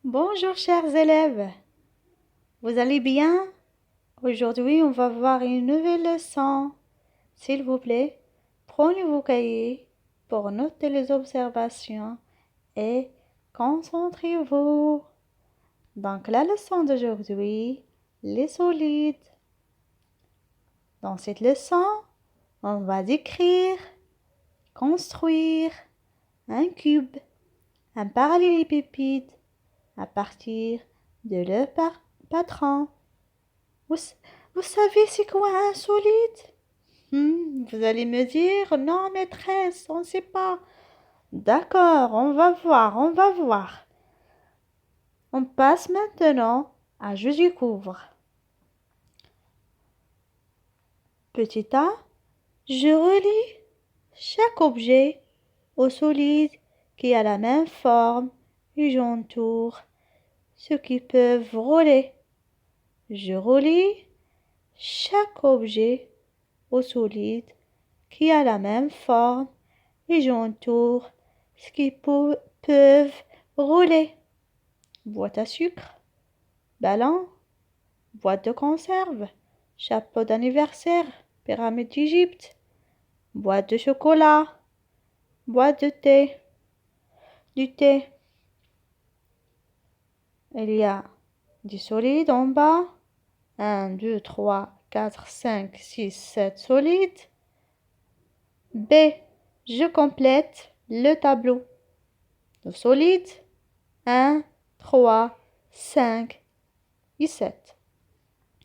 Bonjour chers élèves, vous allez bien? Aujourd'hui, on va voir une nouvelle leçon. S'il vous plaît, prenez vos cahiers pour noter les observations et concentrez-vous. Donc, la leçon d'aujourd'hui, les solides. Dans cette leçon, on va décrire, construire un cube, un parallélépipède à partir de leur patron. Vous, vous savez c'est quoi un solide? Vous allez me dire, non maîtresse, on ne sait pas. D'accord, on va voir, on va voir. On passe maintenant à je découvre. Petit A, je relie chaque objet au solide qui a la même forme et j'entoure ceux qui peuvent rouler. Je relie chaque objet au solide qui a la même forme et j'entoure ce qui peuvent rouler. Boîte à sucre, ballon, boîte de conserve, chapeau d'anniversaire, pyramide d'Égypte, boîte de chocolat, boîte de thé, du thé. Il y a du solide en bas. 1, 2, 3, 4, 5, 6, 7 solides. B. Je complète le tableau. Le solide, 1, 3, 5 et 7.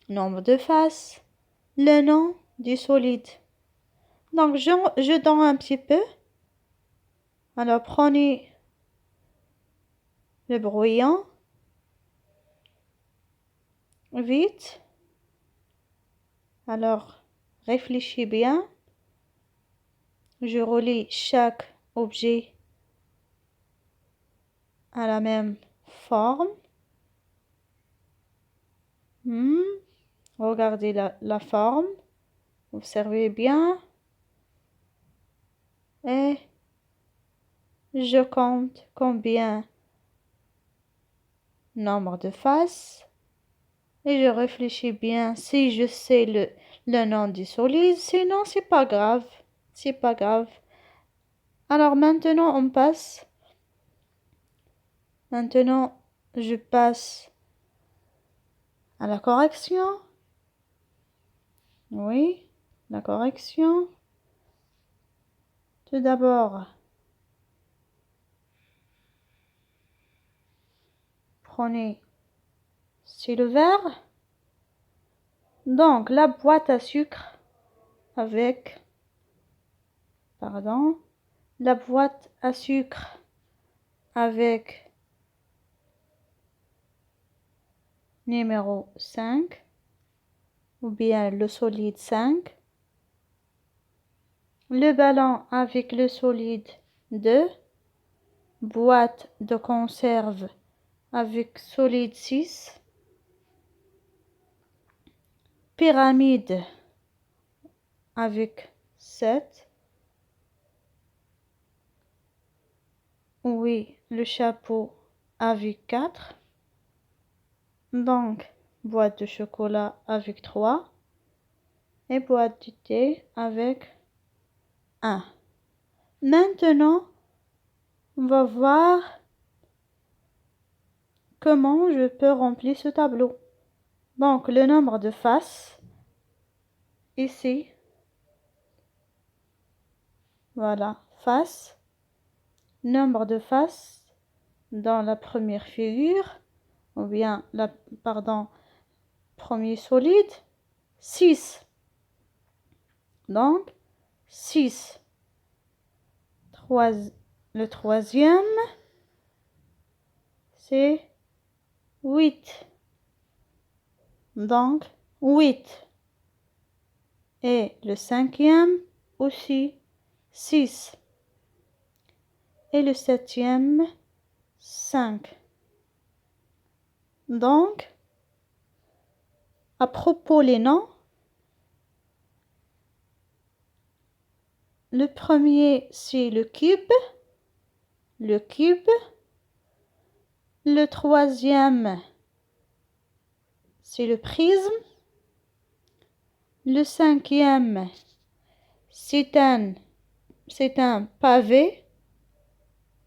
Nombre de faces, le nom du solide. Donc, je donne un petit peu. Alors, prenez le brouillon. Vite. Alors, réfléchis bien. Je relie chaque objet à la même forme. Regardez la forme. Observez bien. Et je compte combien nombre de faces. Et je réfléchis bien si je sais le nom du solide. Sinon, c'est pas grave. C'est pas grave. Alors maintenant, on passe. Maintenant, je passe à la correction. Oui, la correction. Tout d'abord, prenez stylo vert. Donc, la boîte à sucre avec, la boîte à sucre avec numéro 5 ou bien le solide 5. Le ballon avec le solide 2. Boîte de conserve avec solide 6. Pyramide avec 7. Oui, le chapeau avec 4. Donc, boîte de chocolat avec 3. Et boîte de thé avec 1. Maintenant, on va voir comment je peux remplir ce tableau. Donc, le nombre de faces, ici, voilà, face, nombre de faces dans la première figure, ou bien, premier solide, 6. Donc, 6. Le troisième, c'est 8. Donc, 8. Et le cinquième aussi, 6. Et le septième, 5. Donc, à propos les noms, le premier, c'est le cube. Le cube. Le troisième, c'est le prisme. Le cinquième, c'est un pavé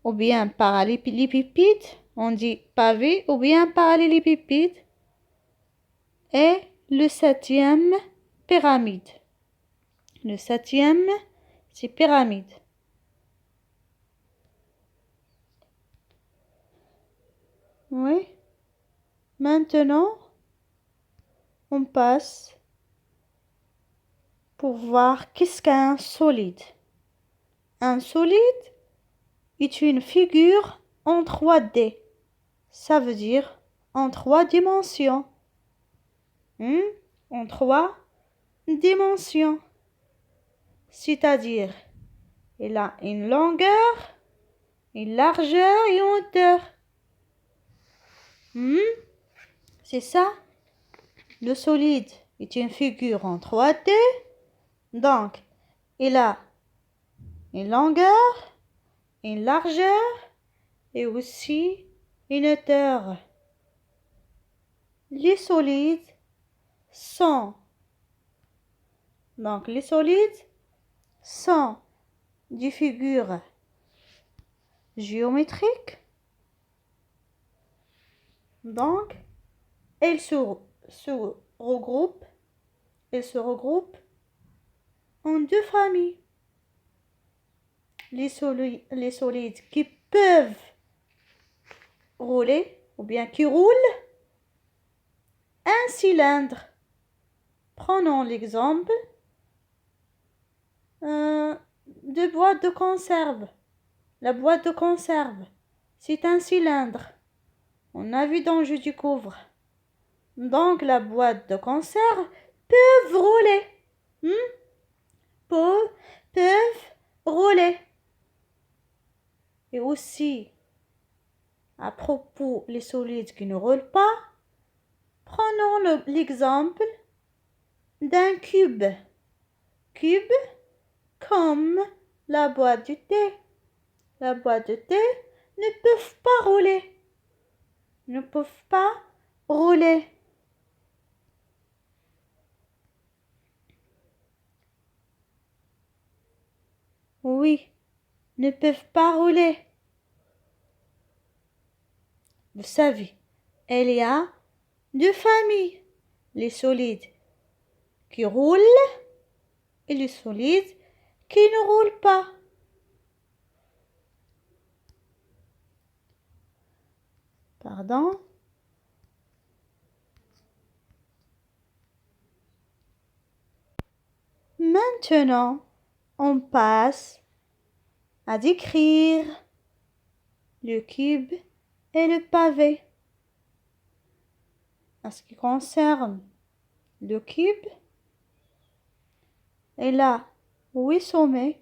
ou bien parallélépipède. On dit pavé ou bien parallélépipède. Et le septième, pyramide. Le septième, c'est pyramide. Oui. Maintenant, on passe pour voir qu'est-ce qu'un solide. Un solide est une figure en 3D. Ça veut dire en 3 dimensions. En 3 dimensions. C'est-à-dire, il a une longueur, une largeur et une hauteur. C'est ça. Le solide est une figure en 3D. Donc, il a une longueur, une largeur et aussi une hauteur. Les solides sont des figures géométriques. Donc, elles se regroupent en 2 familles. Les solides qui peuvent rouler ou bien qui roulent. Un cylindre. Prenons l'exemple de boîte de conserve. La boîte de conserve, c'est un cylindre. On a vu dans Je découvre. Donc la boîte de conserve peut rouler. Peuvent rouler. Et aussi, à propos les solides qui ne roulent pas, prenons l'exemple d'un cube. Cube comme la boîte de thé. La boîte de thé ne peuvent pas rouler. Oui, ne peuvent pas rouler. Vous savez, il y a 2 familles. Les solides qui roulent et les solides qui ne roulent pas. Pardon. Maintenant, on passe à décrire le cube et le pavé. En ce qui concerne le cube, il a 8 sommets,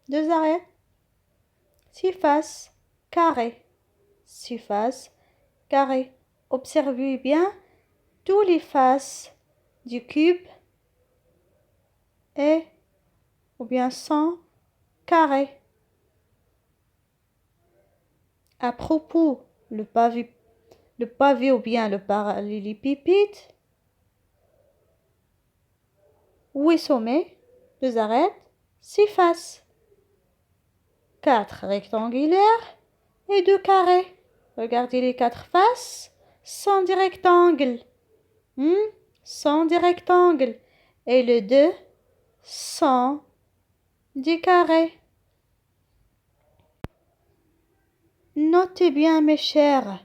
2 arêtes, 6 faces carrées. 6 faces carrées. Observez bien toutes les faces du cube ou bien sont carrées. À propos le pavé ou bien le parallélépipède, 8 sommets, 2 arêtes, 6 faces, 4 rectangulaires et 2 carrés. Regardez les 4 faces sont des rectangles. Sont des rectangles. Et les 2 sont des carrés. Notez bien mes chers.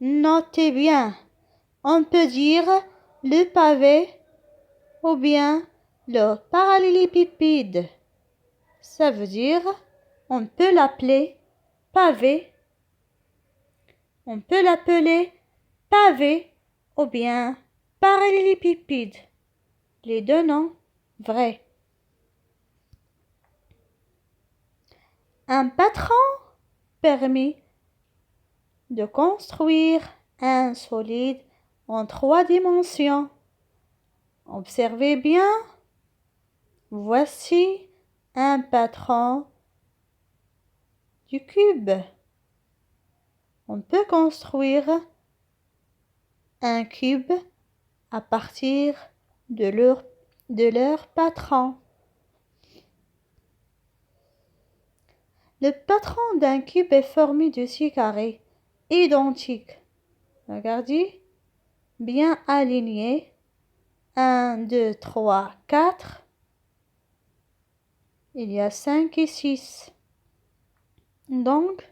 Notez bien. On peut dire le pavé ou bien le parallélépipède. Ça veut dire, on peut l'appeler pavé. On peut l'appeler pavé ou bien parallélépipède. Les 2 noms vrais. Un patron permet de construire un solide en 3 dimensions. Observez bien. Voici un patron du cube. On peut construire un cube à partir de leur patron. Le patron d'un cube est formé de 6 carrés identiques. Regardez, bien alignés. 1, 2, 3, 4. Il y a 5 et 6. Donc,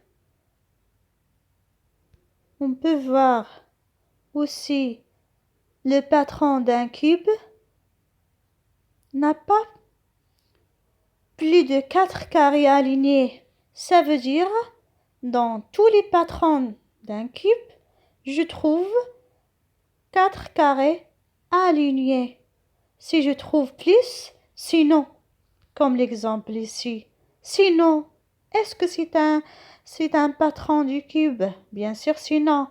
on peut voir aussi le patron d'un cube n'a pas plus de 4 carrés alignés. Ça veut dire, dans tous les patrons d'un cube, je trouve 4 carrés alignés. Si je trouve plus, sinon, comme l'exemple ici. Sinon, est-ce que c'est un patron du cube? Bien sûr, sinon.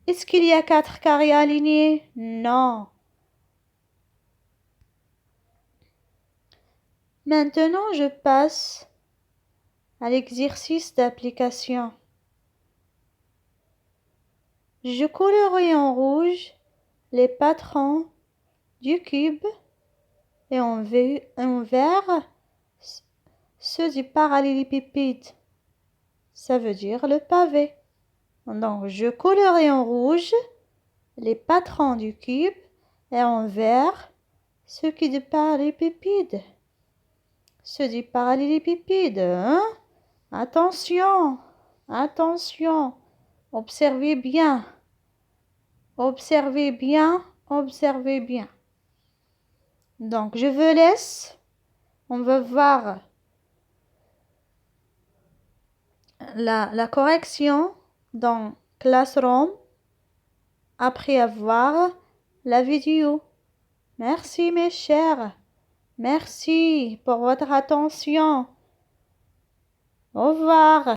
Est-ce qu'il y a 4 carrés alignés? Non. Maintenant, je passe à l'exercice d'application. Je colorie en rouge les patrons du cube et en vert ceux du parallélépipède. Ça veut dire le pavé. Donc, je colorie en rouge les patrons du cube et en vert ceux qui du parallélépipède. Ceux du parallélépipède, hein? Attention, attention. Observez bien. Observez bien, observez bien. Donc, je vous laisse. On va voir la correction dans Classroom après avoir la vidéo. Merci mes chers. Merci pour votre attention. Au revoir.